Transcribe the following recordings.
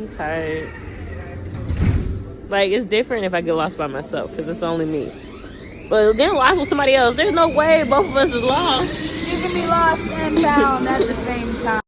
I'm tired. Like, it's different if I get lost by myself because it's only me. But getting lost with somebody else, there's no way both of us is lost. You can be lost and found at the same time.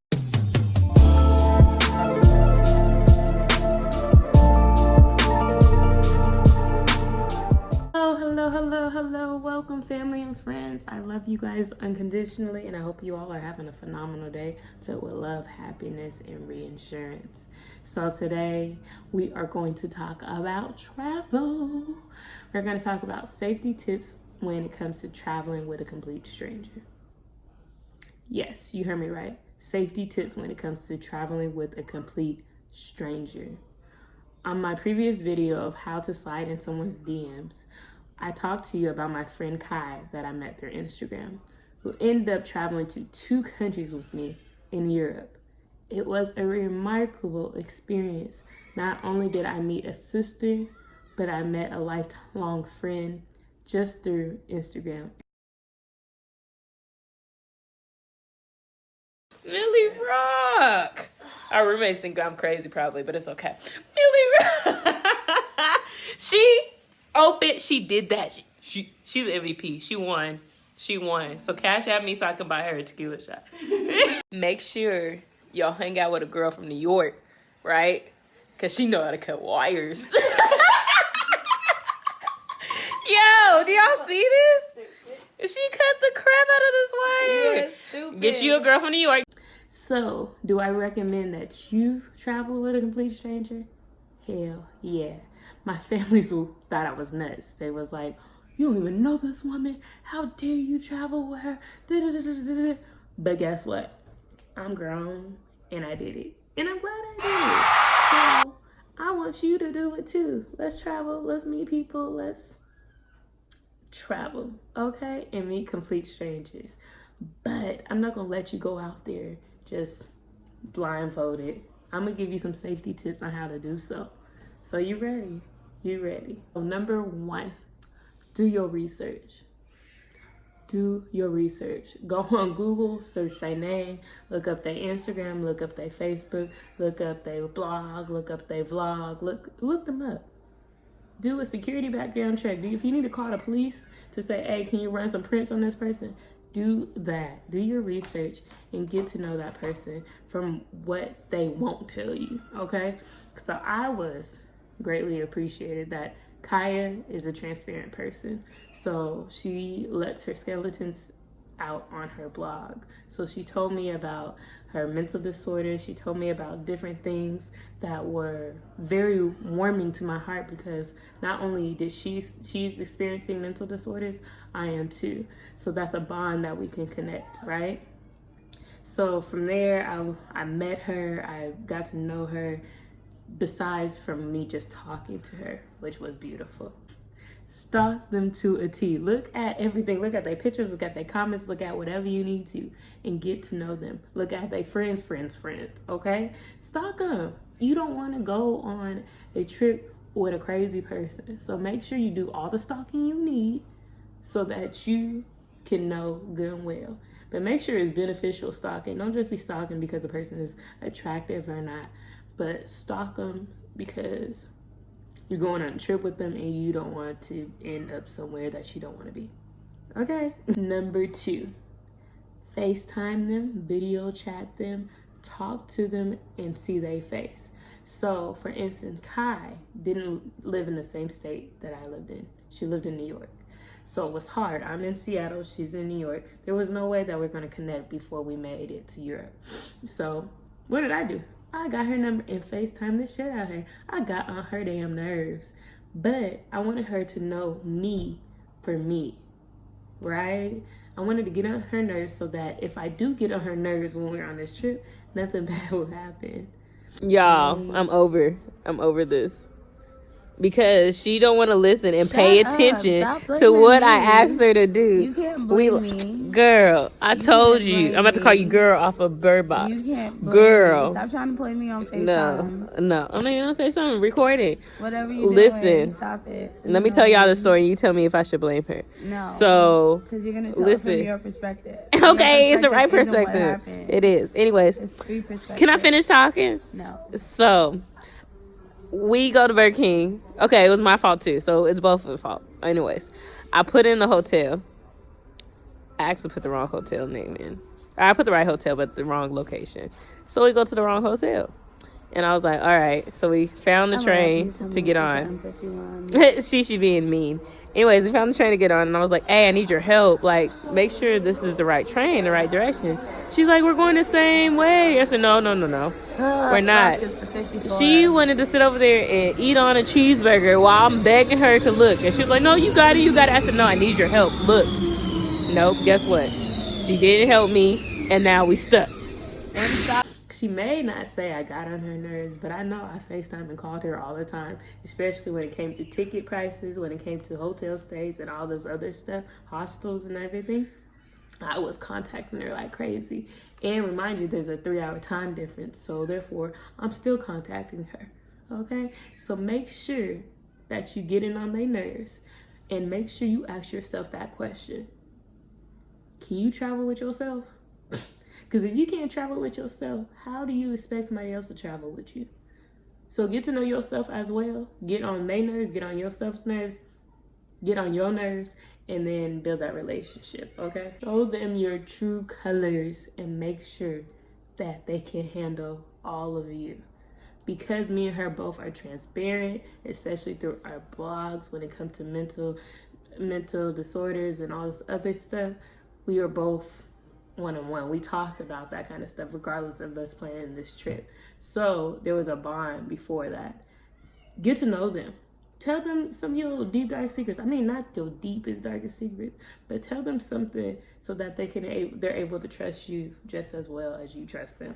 Hello. Welcome, family and friends. I love you guys unconditionally, and I hope you all are having a phenomenal day filled with love, happiness, and reinsurance. So today, we are going to talk about travel. We're going to talk about safety tips when it comes to traveling with a complete stranger. Yes, you heard me right. Safety tips when it comes to traveling with a complete stranger. On my previous video of how to slide in someone's DMs, I talked to you about my friend Kai that I met through Instagram, who ended up traveling to 2 countries with me in Europe. It was a remarkable experience. Not only did I meet a sister, but I met a lifelong friend just through Instagram. Millie Rock! Our roommates think I'm crazy probably, but it's okay. Millie Rock! She did that. She's an MVP. She won. So cash at me so I can buy her a tequila shot. Make sure y'all hang out with a girl from New York, right? Because she know how to cut wires. Yo, do y'all see this? She cut the crap out of this wire. You're stupid. Get you a girl from New York. So, do I recommend that you travel with a complete stranger? Hell yeah. My family thought I was nuts. They was like, you don't even know this woman. How dare you travel with her? Da-da-da-da-da-da. But guess what? I'm grown and I did it. And I'm glad I did it. So I want you to do it too. Let's travel. Let's meet people. Let's travel. Okay? And meet complete strangers. But I'm not going to let you go out there just blindfolded. I'm going to give you some safety tips on how to do so. So you ready? You ready? So number 1, do your research. Do your research. Go on Google, search their name, look up their Instagram, look up their Facebook, look up their blog, look up their vlog, look them up. Do a security background check. If you need to call the police to say, hey, can you run some prints on this person? Do that. Do your research and get to know that person from what they won't tell you, okay? So I was greatly appreciated that Kaya is a transparent person. So she lets her skeletons out on her blog. So she told me about her mental disorders. She told me about different things that were very warming to my heart because not only did she's experiencing mental disorders, I am too. So that's a bond that we can connect, right? So from there, I met her, I got to know her, besides from me just talking to her, which was beautiful. Stalk them to a T. Look at everything. Look at their pictures, look at their comments, look at whatever you need to, and get to know them. Look at their friends, okay? Stalk them. You don't want to go on a trip with a crazy person. So make sure you do all the stalking you need so that you can know good and well. But make sure it's beneficial stalking. Don't just be stalking because a person is attractive or not. But stalk them because you're going on a trip with them and you don't want to end up somewhere that you don't want to be. Okay? Number 2, FaceTime them, video chat them, talk to them, and see their face. So, for instance, Kai didn't live in the same state that I lived in. She lived in New York. So it was hard. I'm in Seattle. She's in New York. There was no way that we're going to connect before we made it to Europe. So what did I do? I got her number and FaceTime the shit out of her. I got on her damn nerves. But I wanted her to know me for me, right? I wanted to get on her nerves so that if I do get on her nerves when we're on this trip, nothing bad will happen. Y'all, I'm over this. Because she don't want to listen and pay attention to what I asked her to do. You can't blame me. Girl, I told you. I'm about to call you girl off of Bird Box. You can't blame girl. me. Stop trying to play me on FaceTime. No. I'm not even on FaceTime. I'm recording. Whatever you doing, stop it. Let me tell y'all the story. You tell me if I should blame her. No. So, because you're going to tell it from your perspective. Okay, it's the right perspective. It is. Anyways, it's 3 perspectives. Can I finish talking? No. So, we go to Burger King. Okay, it was my fault too, so it's both of the fault. Anyways, I put in the hotel. I actually put the wrong hotel name in. I put the right hotel, but the wrong location. So we go to the wrong hotel. And I was like, all right. So we found the train to get on. She being mean. Anyways, we found the train to get on, and I was like, hey, I need your help. Like, make sure this is the right train, the right direction. She's like, we're going the same way. I said, no. We're not. She wanted to sit over there and eat on a cheeseburger while I'm begging her to look. And she was like, no, you got it. I said, no, I need your help. Look. Nope, guess what? She didn't help me, and now we stuck. She may not say I got on her nerves, but I know I FaceTime and called her all the time, especially when it came to ticket prices, when it came to hotel stays and all this other stuff, hostels and everything. I was contacting her like crazy. And remind you, there's a 3-hour time difference, so therefore, I'm still contacting her, okay? So make sure that you get in on their nerves, and make sure you ask yourself that question. Can you travel with yourself? Because if you can't travel with yourself, how do you expect somebody else to travel with you? So get to know yourself as well. Get on their nerves, get on yourself's nerves, get on your nerves, and then build that relationship, okay? Show them your true colors and make sure that they can handle all of you. Because me and her both are transparent, especially through our blogs when it comes to mental disorders and all this other stuff, we are both one-on-one. We talked about that kind of stuff regardless of us planning this trip. So there was a bond before that. Get to know them. Tell them some of your deep, dark secrets. I mean, not your deepest, darkest secrets, but tell them something so that they're able to trust you just as well as you trust them.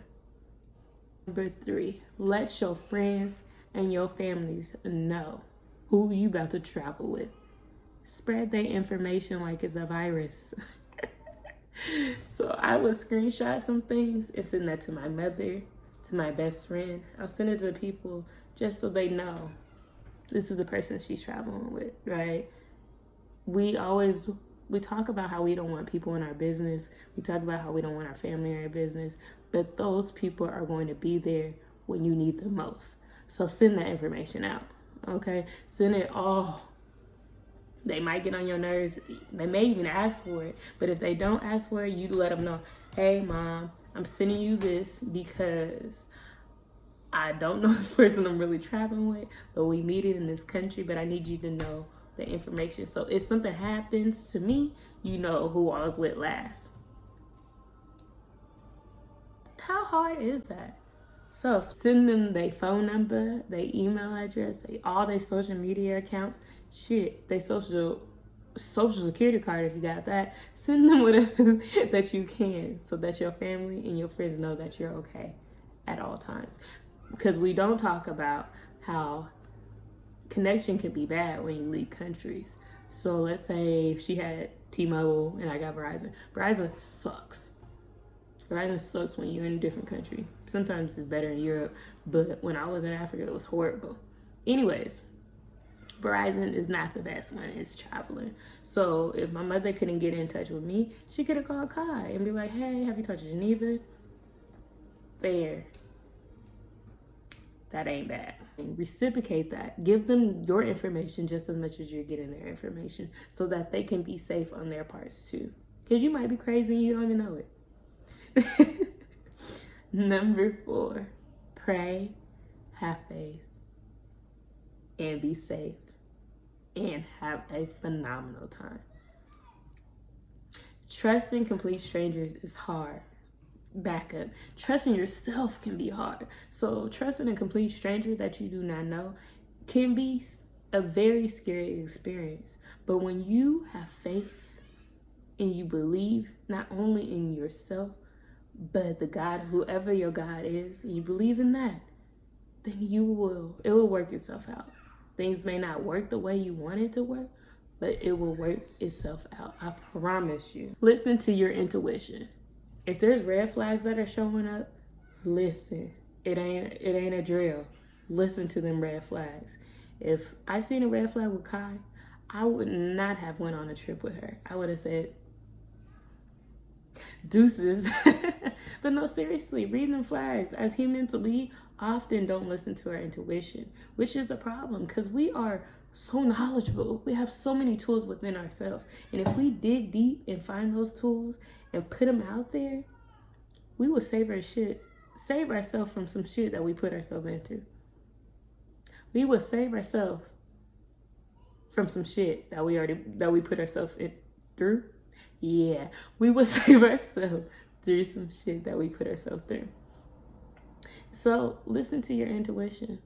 Number 3, let your friends and your families know who you about to travel with. Spread their information like it's a virus. So I would screenshot some things and send that to my mother, to my best friend. I'll send it to people just so they know this is the person she's traveling with, right? We talk about how we don't want people in our business. We talk about how we don't want our family in our business, but those people are going to be there when you need them most. So send that information out, okay? Send it all. They might get on your nerves. They may even ask for it. But if they don't ask for it, you let them know, hey, Mom, I'm sending you this because I don't know this person I'm really traveling with, but we meet it in this country, but I need you to know the information. So if something happens to me, you know who I was with last. How hard is that? So send them their phone number, their email address, all their social media accounts. Shit, they social security card if you got that. Send them whatever that you can so that your family and your friends know that you're okay at all times. Because we don't talk about how connection can be bad when you leave countries. So let's say she had T-Mobile and I got Verizon. Verizon sucks. Verizon sucks when you're in a different country. Sometimes it's better in Europe, but when I was in Africa, it was horrible. Anyways, Verizon is not the best when it's traveling. So if my mother couldn't get in touch with me, she could have called Kai and be like, hey, have you talked to Jeneva? There. That ain't bad. And reciprocate that. Give them your information just as much as you're getting their information so that they can be safe on their parts too. Because you might be crazy and you don't even know it. Number 4, pray, have faith, and be safe, and have a phenomenal time. Trusting complete strangers is hard. Back up. Trusting yourself can be hard. So trusting a complete stranger that you do not know can be a very scary experience. But when you have faith and you believe not only in yourself, but the God, whoever your God is, and you believe in that, then it will work itself out. Things may not work the way you want it to work, but it will work itself out. I promise you. Listen to your intuition. If there's red flags that are showing up, listen. It ain't a drill. Listen to them red flags. If I seen a red flag with Kai, I would not have went on a trip with her. I would have said, deuces. But no, seriously, read them flags. As humans, we often don't listen to our intuition, which is a problem because we are so knowledgeable. We have so many tools within ourselves. And if we dig deep and find those tools and put them out there, we will save ourselves from some shit that we put ourselves into. We will save ourselves from some shit that we put ourselves through. Yeah, we will save ourselves through some shit that we put ourselves through. So listen to your intuition.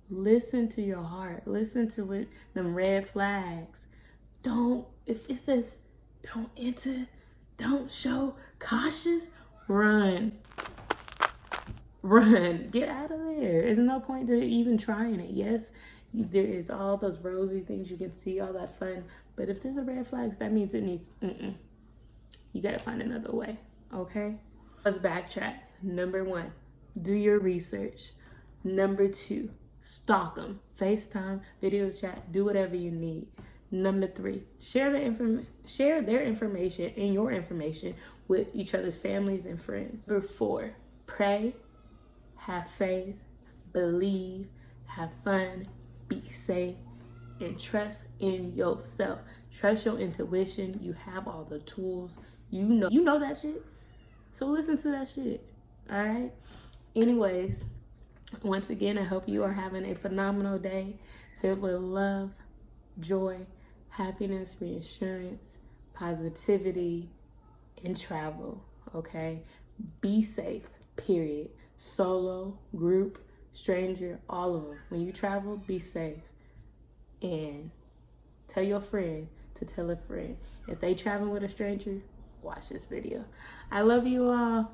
Listen to your heart. Listen to what them red flags. If it says don't enter, don't show, cautious, run. Run. Get out of there. There's no point to even trying it. Yes, there is all those rosy things you can see, all that fun. But if there's a red flag, that means it needs, you got to find another way. Okay? Let's backtrack. Number 1, do your research. Number 2, stalk them. FaceTime, video chat, do whatever you need. Number 3, share their information and your information with each other's families and friends. Number 4, pray, have faith, believe, have fun, be safe, and trust in yourself. Trust your intuition. You have all the tools. You know that shit. So listen to that shit. All right? Anyways, once again, I hope you are having a phenomenal day filled with love, joy, happiness, reassurance, positivity, and travel. Okay? Be safe, period. Solo, group, stranger, all of them. When you travel, be safe. And tell your friend to tell a friend. If they travel with a stranger, watch this video. I love you all.